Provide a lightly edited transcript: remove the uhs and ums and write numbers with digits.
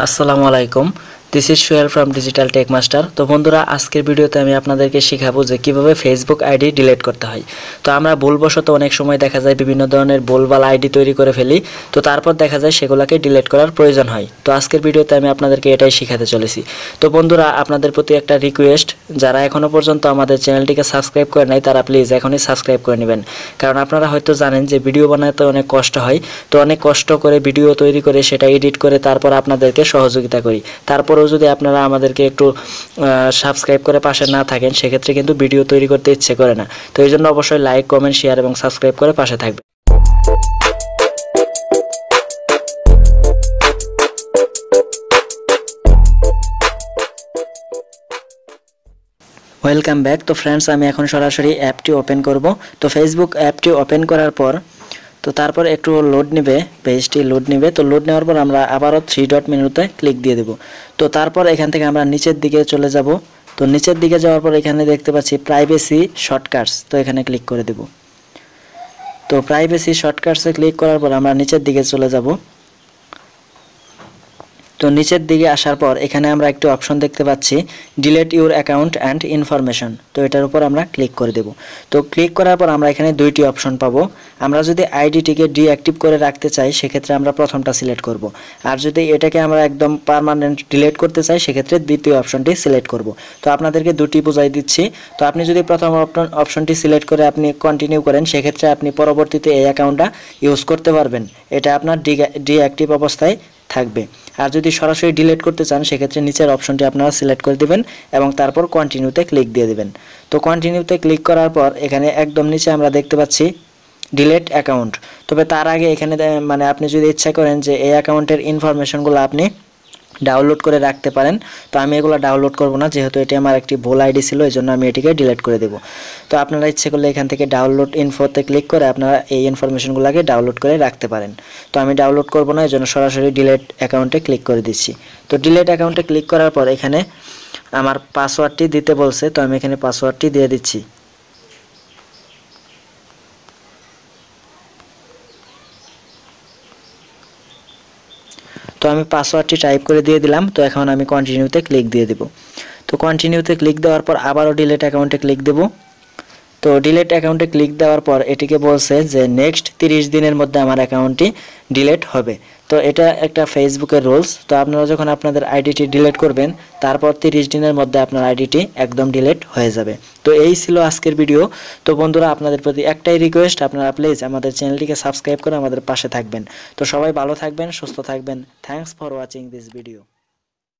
আসসালামু আলাইকুম। This is Sohel from digital tech master. তো বন্ধুরা, আজকের ভিডিওতে আমি আপনাদেরকে শেখাবো যে কিভাবে ফেসবুক আইডি ডিলিট করতে হয়। তো আমরা ভুলবশত অনেক সময় দেখা যায় বিভিন্ন ধরনের ভুলভাল আইডি তৈরি করে ফেলি, তো তারপর দেখা যায় সেগুলোকে ডিলিট করার প্রয়োজন হয়। তো আজকের ভিডিওতে আমি আপনাদেরকে এটাই শেখাতে চলেছি। তো বন্ধুরা, আপনাদের প্রতি একটা রিকোয়েস্ট, যারা এখনও পর্যন্ত আমাদের চ্যানেলটিকে সাবস্ক্রাইব করে নাই তারা প্লিজ এখনই সাবস্ক্রাইব করে নেবেন। কারণ আপনারা হয়তো জানেন যে ভিডিও বানাতে অনেক কষ্ট হয়। তো অনেক কষ্ট করে ভিডিও তৈরি করে সেটা এডিট করে তারপর আপনাদেরকে সহযোগিতা করি। তারপরেও যদি আপনারা আমাদেরকে একটু সাবস্ক্রাইব করে পাশে না থাকেন, সেক্ষেত্রে কিন্তু ভিডিও তৈরি করতে ইচ্ছে করে না। তো এই জন্য অবশ্যই লাইক, কমেন্ট, শেয়ার এবং সাবস্ক্রাইব করে পাশে থাকবেন। Welcome back. তো ফ্রেন্ডস, আমি এখন সরাসরি অ্যাপটি ওপেন করব। তো ফেসবুক অ্যাপটি ওপেন করার পর তো তারপর একটু লোড নেবে, পেজটি লোড নেবে। তো লোড নেওয়ার পর আমরা আবারও 3 ডট মেনুতে ক্লিক দিয়ে দেব। তো তারপর এখান থেকে আমরা নিচের দিকে চলে যাব। তো নিচের দিকে যাওয়ার পর এখানে দেখতে পাচ্ছি প্রাইভেসি শর্টকাটস, তো এখানে ক্লিক করে দেব। তো প্রাইভেসি শর্টকাটসে ক্লিক করার পর আমরা নিচের দিকে চলে যাব। তো নিচের দিকে আসার পর এখানে আমরা একটি অপশন দেখতে পাচ্ছি, delete your account and information. তো এটার উপর আমরা ক্লিক করে দেব। তো ক্লিক করার পর আমরা এখানে দুইটি অপশন পাবো। আমরা যদি আইডিটিকে ডিঅ্যাক্টিভ করে রাখতে চাই সেক্ষেত্রে আমরা প্রথমটা সিলেক্ট করব, আর যদি এটাকে আমরা একদম পার্মানেন্ট ডিলিট করতে চাই সেক্ষেত্রে দ্বিতীয় অপশনটি সিলেক্ট করব। তো আপনাদেরকে দুটি বোঝাই দিচ্ছি। তো আপনি যদি প্রথম অপশনটি সিলেক্ট করে আপনি কন্টিনিউ করেন, সেক্ষেত্রে আপনি পরবর্তীতে এই অ্যাকাউন্টটা ইউজ করতে পারবেন। এটা আপনার ডিঅ্যাক্টিভ অবস্থায় থাকবে। আর যদি সরাসরি ডিলিট করতে চান সেক্ষেত্রে নিচের অপশনটি আপনারা সিলেক্ট করে দিবেন এবং তারপর কন্টিনিউতে ক্লিক দিয়ে দিবেন। তো কন্টিনিউতে ক্লিক করার পর এখানে একদম নিচে আমরা দেখতে পাচ্ছি ডিলিট অ্যাকাউন্ট। তবে তার আগে এখানে মানে আপনি যদি ইচ্ছা করেন যে এই অ্যাকাউন্টের ইনফরমেশনগুলো আপনি ডাউনলোড করে রাখতে পারেন। তো আমি এগুলো ডাউনলোড করব না, যেহেতু এটি আমার একটি ভুল আইডি ছিল, এই জন্য আমি এটিকে ডিলিট করে দেব। তো আপনারা ইচ্ছে করলে এখান থেকে ডাউনলোড ইনফোতে ক্লিক করে আপনারা এই ইনফরমেশনগুলোকে ডাউনলোড করে রাখতে পারেন। তো আমি ডাউনলোড করব না, এই জন্য সরাসরি ডিলিট অ্যাকাউন্টে ক্লিক করে দিচ্ছি। তো ডিলিট অ্যাকাউন্টে ক্লিক করার পর এখানে আমার পাসওয়ার্ডটি দিতে বলছে, তো আমি এখানে পাসওয়ার্ডটি দিয়ে দিচ্ছি। তো আমি পাসওয়ার্ডটি টাইপ করে দিয়ে দিলাম। তো এখন আমি কন্টিনিউতে ক্লিক দিয়ে দেব। তো কন্টিনিউতে ক্লিক দেওয়ার পর আবারও ডিলিট অ্যাকাউন্টে ক্লিক দেব। তো ডিলিট অ্যাকাউন্টে ক্লিক দেওয়ার পর এটিকে বলছে যে নেক্সট 30 দিনের মধ্যে আমার অ্যাকাউন্টটি ডিলিট হবে। তো এটা একটা ফেসবুকের রুলস। তো আপনারা যখন আপনাদের আইডিটি ডিলিট করবেন তারপর 30 দিনের মধ্যে আপনার আইডিটি একদম ডিলিট হয়ে যাবে। তো এই ছিল আজকের ভিডিও। তো বন্ধুরা, আপনাদের প্রতি একটাই রিকোয়েস্ট, আপনারা প্লিজ আমাদের চ্যানেলটিকে সাবস্ক্রাইব করে আমাদের পাশে থাকবেন। তো সবাই ভালো থাকবেন, সুস্থ থাকবেন। Thanks for watching this video.